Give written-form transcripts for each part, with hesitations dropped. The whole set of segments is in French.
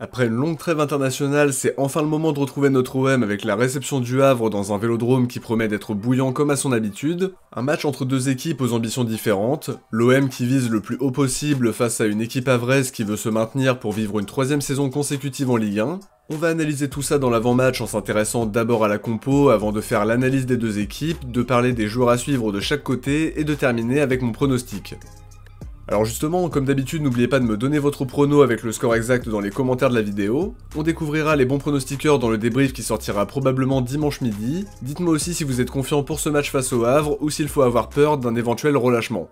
Après une longue trêve internationale, c'est enfin le moment de retrouver notre OM avec la réception du Havre dans un vélodrome qui promet d'être bouillant comme à son habitude. Un match entre deux équipes aux ambitions différentes, l'OM qui vise le plus haut possible face à une équipe havraise qui veut se maintenir pour vivre une troisième saison consécutive en Ligue 1. On va analyser tout ça dans l'avant-match en s'intéressant d'abord à la compo avant de faire l'analyse des deux équipes, de parler des joueurs à suivre de chaque côté et de terminer avec mon pronostic. Alors justement, comme d'habitude, n'oubliez pas de me donner votre prono avec le score exact dans les commentaires de la vidéo. On découvrira les bons pronostiqueurs dans le débrief qui sortira probablement dimanche midi. Dites-moi aussi si vous êtes confiant pour ce match face au Havre ou s'il faut avoir peur d'un éventuel relâchement.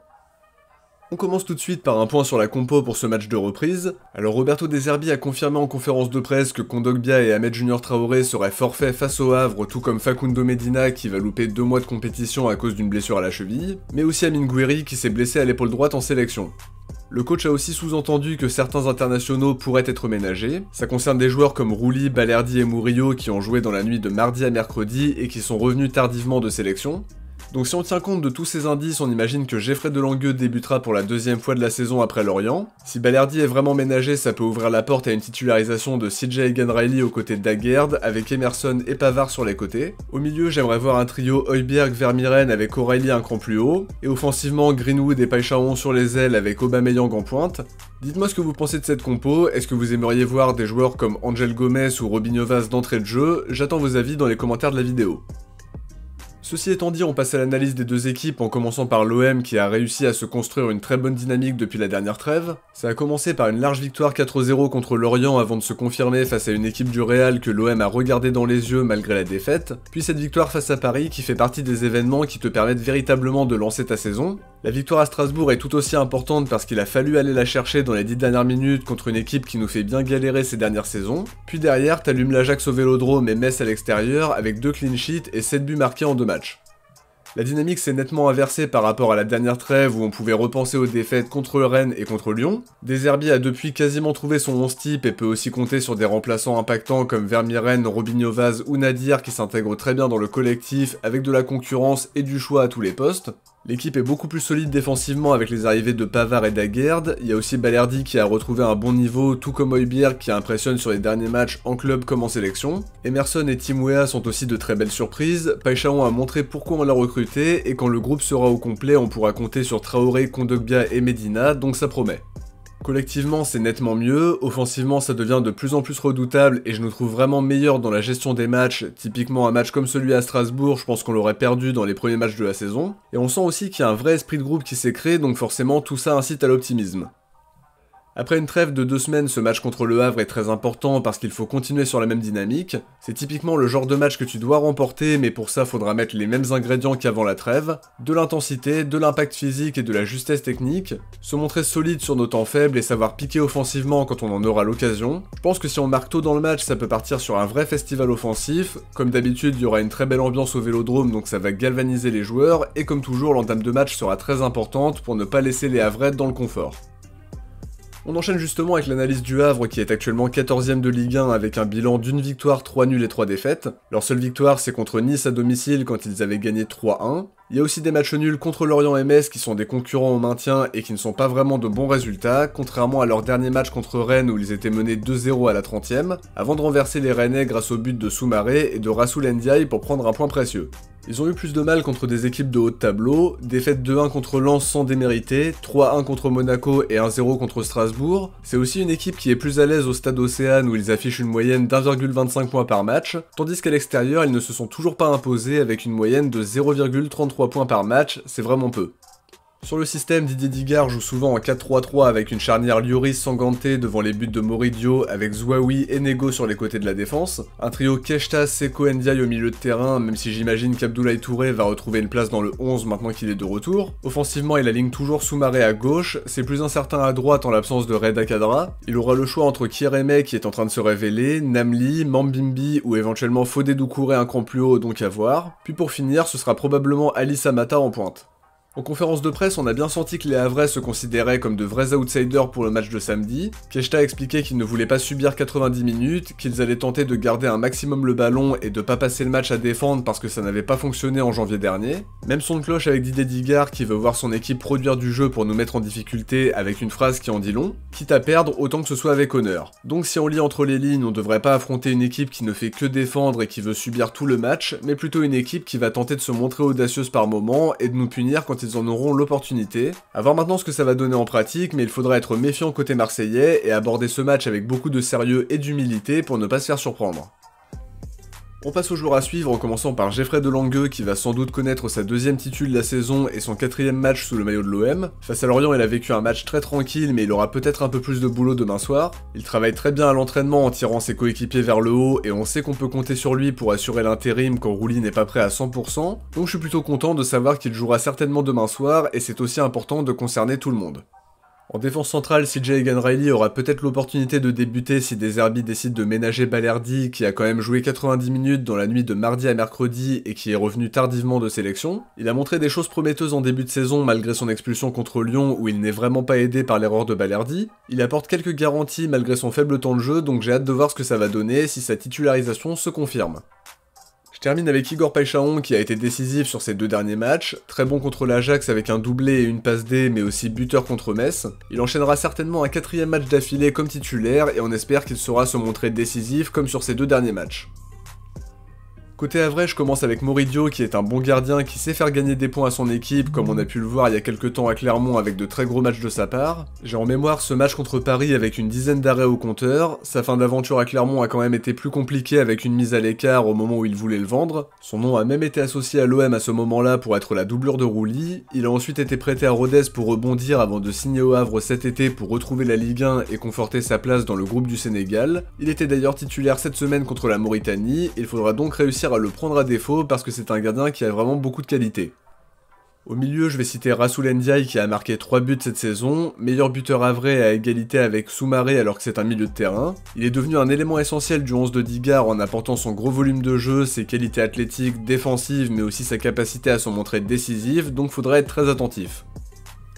On commence tout de suite par un point sur la compo pour ce match de reprise. Alors Roberto De Zerbi a confirmé en conférence de presse que Kondogbia et Ahmed Junior Traoré seraient forfaits face au Havre, tout comme Facundo Medina qui va louper 2 mois de compétition à cause d'une blessure à la cheville, mais aussi Amine Gouiri qui s'est blessé à l'épaule droite en sélection. Le coach a aussi sous-entendu que certains internationaux pourraient être ménagés. Ça concerne des joueurs comme Rouli, Balerdi et Murillo qui ont joué dans la nuit de mardi à mercredi et qui sont revenus tardivement de sélection. Donc si on tient compte de tous ces indices, on imagine que Geoffrey Delangueux débutera pour la deuxième fois de la saison après Lorient. Si Balerdi est vraiment ménagé, ça peut ouvrir la porte à une titularisation de CJ Egan-Riley aux côtés de Daguerre, avec Emerson et Pavard sur les côtés. Au milieu, j'aimerais voir un trio Højbjerg-Vermieren avec O'Reilly un cran plus haut, et offensivement Greenwood et Paixão sur les ailes avec Aubameyang en pointe. Dites-moi ce que vous pensez de cette compo, est-ce que vous aimeriez voir des joueurs comme Angel Gomez ou Robinho Vaz d'entrée de jeu? J'attends vos avis dans les commentaires de la vidéo. Ceci étant dit, on passe à l'analyse des deux équipes en commençant par l'OM qui a réussi à se construire une très bonne dynamique depuis la dernière trêve. Ça a commencé par une large victoire 4-0 contre Lorient avant de se confirmer face à une équipe du Real que l'OM a regardé dans les yeux malgré la défaite, puis cette victoire face à Paris qui fait partie des événements qui te permettent véritablement de lancer ta saison. La victoire à Strasbourg est tout aussi importante parce qu'il a fallu aller la chercher dans les 10 dernières minutes contre une équipe qui nous fait bien galérer ces dernières saisons. Puis derrière, t'allumes l'Ajax au Vélodrome et Metz à l'extérieur avec 2 clean sheets et 7 buts marqués en 2 matchs. La dynamique s'est nettement inversée par rapport à la dernière trêve où on pouvait repenser aux défaites contre Rennes et contre Lyon. De Zerbi a depuis quasiment trouvé son 11 type et peut aussi compter sur des remplaçants impactants comme Vermieren, Robinho Vaz ou Nadir qui s'intègrent très bien dans le collectif avec de la concurrence et du choix à tous les postes. L'équipe est beaucoup plus solide défensivement avec les arrivées de Pavard et Daguerre, il y a aussi Balerdi qui a retrouvé un bon niveau, tout comme Højbjerg qui impressionne sur les derniers matchs en club comme en sélection. Emerson et Tim Weah sont aussi de très belles surprises, Paixão a montré pourquoi on l'a recruté, et quand le groupe sera au complet on pourra compter sur Traoré, Kondogbia et Medina, donc ça promet. Collectivement, c'est nettement mieux, offensivement ça devient de plus en plus redoutable et je nous trouve vraiment meilleur dans la gestion des matchs, typiquement un match comme celui à Strasbourg, je pense qu'on l'aurait perdu dans les premiers matchs de la saison, et on sent aussi qu'il y a un vrai esprit de groupe qui s'est créé, donc forcément tout ça incite à l'optimisme. Après une trêve de 2 semaines, ce match contre le Havre est très important parce qu'il faut continuer sur la même dynamique. C'est typiquement le genre de match que tu dois remporter, mais pour ça faudra mettre les mêmes ingrédients qu'avant la trêve, de l'intensité, de l'impact physique et de la justesse technique, se montrer solide sur nos temps faibles et savoir piquer offensivement quand on en aura l'occasion. Je pense que si on marque tôt dans le match, ça peut partir sur un vrai festival offensif. Comme d'habitude, il y aura une très belle ambiance au Vélodrome, donc ça va galvaniser les joueurs, et comme toujours, l'entame de match sera très importante pour ne pas laisser les Havrais dans le confort. On enchaîne justement avec l'analyse du Havre qui est actuellement 14ème de Ligue 1 avec un bilan d'une victoire, 3 nuls et 3 défaites. Leur seule victoire c'est contre Nice à domicile quand ils avaient gagné 3-1. Il y a aussi des matchs nuls contre Lorient et Metz qui sont des concurrents au maintien et qui ne sont pas vraiment de bons résultats, contrairement à leur dernier match contre Rennes où ils étaient menés 2-0 à la 30ème, avant de renverser les Rennais grâce au but de Soumaré et de Rassoul Ndiaye pour prendre un point précieux. Ils ont eu plus de mal contre des équipes de haut de tableau, défaite 2-1 contre Lens sans démériter, 3-1 contre Monaco et 1-0 contre Strasbourg. C'est aussi une équipe qui est plus à l'aise au stade Océane où ils affichent une moyenne d'1,25 points par match, tandis qu'à l'extérieur ils ne se sont toujours pas imposés avec une moyenne de 0,33 points par match, c'est vraiment peu. Sur le système, Didier Digard joue souvent en 4-3-3 avec une charnière Lloris-Sanganté devant les buts de Moridio avec Zouaoui et Nego sur les côtés de la défense, un trio Keshta, Seko Ndiaye au milieu de terrain, même si j'imagine qu'Abdoulaye Touré va retrouver une place dans le 11 maintenant qu'il est de retour. Offensivement, il aligne toujours Soumaré à gauche, c'est plus incertain à droite en l'absence de Reda Kadra. Il aura le choix entre Kieremeh qui est en train de se révéler, Namli, Mambimbi ou éventuellement Fodé Doucouré un cran plus haut donc à voir. Puis pour finir, ce sera probablement Ali Samata en pointe. En conférence de presse, on a bien senti que les Havrais se considéraient comme de vrais outsiders pour le match de samedi. Keshta a expliqué qu'ils ne voulaient pas subir 90 minutes, qu'ils allaient tenter de garder un maximum le ballon et de pas passer le match à défendre parce que ça n'avait pas fonctionné en janvier dernier. Même son de cloche avec Didier Digard qui veut voir son équipe produire du jeu pour nous mettre en difficulté avec une phrase qui en dit long, quitte à perdre autant que ce soit avec honneur. Donc si on lit entre les lignes, on devrait pas affronter une équipe qui ne fait que défendre et qui veut subir tout le match, mais plutôt une équipe qui va tenter de se montrer audacieuse par moment et de nous punir quand ils en auront l'opportunité. À voir maintenant ce que ça va donner en pratique, mais il faudra être méfiant côté marseillais et aborder ce match avec beaucoup de sérieux et d'humilité pour ne pas se faire surprendre. On passe aux joueurs à suivre en commençant par Geoffrey Delangueux qui va sans doute connaître sa deuxième titul de la saison et son 4ème match sous le maillot de l'OM. Face à Lorient, il a vécu un match très tranquille mais il aura peut-être un peu plus de boulot demain soir. Il travaille très bien à l'entraînement en tirant ses coéquipiers vers le haut et on sait qu'on peut compter sur lui pour assurer l'intérim quand Rouli n'est pas prêt à 100%, donc je suis plutôt content de savoir qu'il jouera certainement demain soir et c'est aussi important de concerner tout le monde. En défense centrale, CJ Egan Riley aura peut-être l'opportunité de débuter si De Zerbi décide de ménager Balerdi, qui a quand même joué 90 minutes dans la nuit de mardi à mercredi et qui est revenu tardivement de sélection. Il a montré des choses prometteuses en début de saison malgré son expulsion contre Lyon où il n'est vraiment pas aidé par l'erreur de Balerdi. Il apporte quelques garanties malgré son faible temps de jeu, donc j'ai hâte de voir ce que ça va donner si sa titularisation se confirme. Je termine avec Igor Paixão qui a été décisif sur ses 2 derniers matchs, très bon contre l'Ajax avec un doublé et une passe D mais aussi buteur contre Metz. Il enchaînera certainement un 4ème match d'affilée comme titulaire et on espère qu'il saura se montrer décisif comme sur ses 2 derniers matchs. Côté Havrais, je commence avec Moridio qui est un bon gardien qui sait faire gagner des points à son équipe comme on a pu le voir il y a quelques temps à Clermont avec de très gros matchs de sa part. J'ai en mémoire ce match contre Paris avec une dizaine d'arrêts au compteur, sa fin d'aventure à Clermont a quand même été plus compliquée avec une mise à l'écart au moment où il voulait le vendre. Son nom a même été associé à l'OM à ce moment-là pour être la doublure de Rouli. Il a ensuite été prêté à Rodez pour rebondir avant de signer au Havre cet été pour retrouver la Ligue 1 et conforter sa place dans le groupe du Sénégal. Il était d'ailleurs titulaire cette semaine contre la Mauritanie, il faudra donc réussir à le prendre à défaut parce que c'est un gardien qui a vraiment beaucoup de qualité. Au milieu, je vais citer Rassoul Ndiaye qui a marqué 3 buts cette saison, meilleur buteur havrais à égalité avec Soumaré alors que c'est un milieu de terrain. Il est devenu un élément essentiel du 11 de Digard en apportant son gros volume de jeu, ses qualités athlétiques, défensives mais aussi sa capacité à se montrer décisive, donc faudra être très attentif.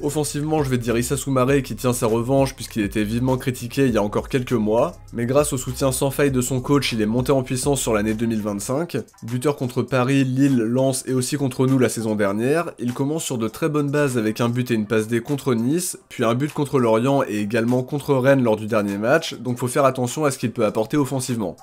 Offensivement, je vais dire Issa Soumaré qui tient sa revanche puisqu'il était vivement critiqué il y a encore quelques mois, mais grâce au soutien sans faille de son coach, il est monté en puissance sur l'année 2025. Buteur contre Paris, Lille, Lens et aussi contre nous la saison dernière, il commence sur de très bonnes bases avec un but et une passe D contre Nice, puis un but contre Lorient et également contre Rennes lors du dernier match, donc faut faire attention à ce qu'il peut apporter offensivement.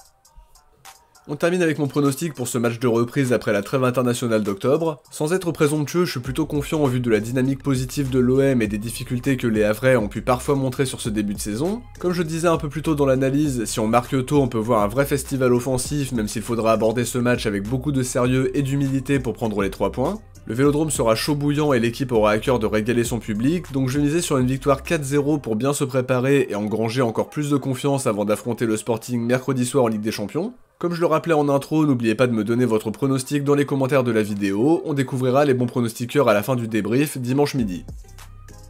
On termine avec mon pronostic pour ce match de reprise après la trêve internationale d'octobre. Sans être présomptueux, je suis plutôt confiant en vue de la dynamique positive de l'OM et des difficultés que les Havrais ont pu parfois montrer sur ce début de saison. Comme je disais un peu plus tôt dans l'analyse, si on marque tôt, on peut voir un vrai festival offensif, même s'il faudra aborder ce match avec beaucoup de sérieux et d'humilité pour prendre les 3 points. Le Vélodrome sera chaud bouillant et l'équipe aura à cœur de régaler son public, donc je misais sur une victoire 4-0 pour bien se préparer et engranger encore plus de confiance avant d'affronter le Sporting mercredi soir en Ligue des Champions. Comme je le rappelais en intro, n'oubliez pas de me donner votre pronostic dans les commentaires de la vidéo, on découvrira les bons pronostiqueurs à la fin du débrief dimanche midi.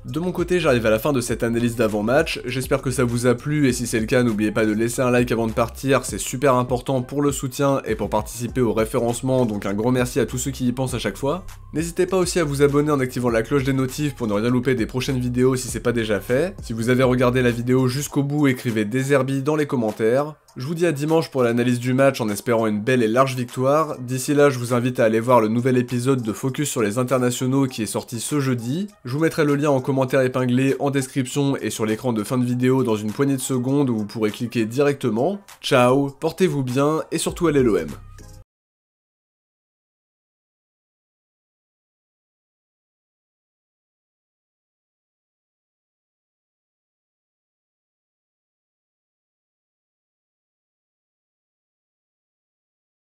De mon côté, j'arrive à la fin de cette analyse d'avant-match, j'espère que ça vous a plu et si c'est le cas, n'oubliez pas de laisser un like avant de partir, c'est super important pour le soutien et pour participer au référencement, donc un grand merci à tous ceux qui y pensent à chaque fois. N'hésitez pas aussi à vous abonner en activant la cloche des notifs pour ne rien louper des prochaines vidéos si c'est pas déjà fait. Si vous avez regardé la vidéo jusqu'au bout, écrivez De Zerbi dans les commentaires. Je vous dis à dimanche pour l'analyse du match en espérant une belle et large victoire. D'ici là, je vous invite à aller voir le nouvel épisode de Focus sur les internationaux qui est sorti ce jeudi. Je vous mettrai le lien en commentaire épinglé en description et sur l'écran de fin de vidéo dans une poignée de secondes où vous pourrez cliquer directement. Ciao, portez-vous bien et surtout allez l'OM.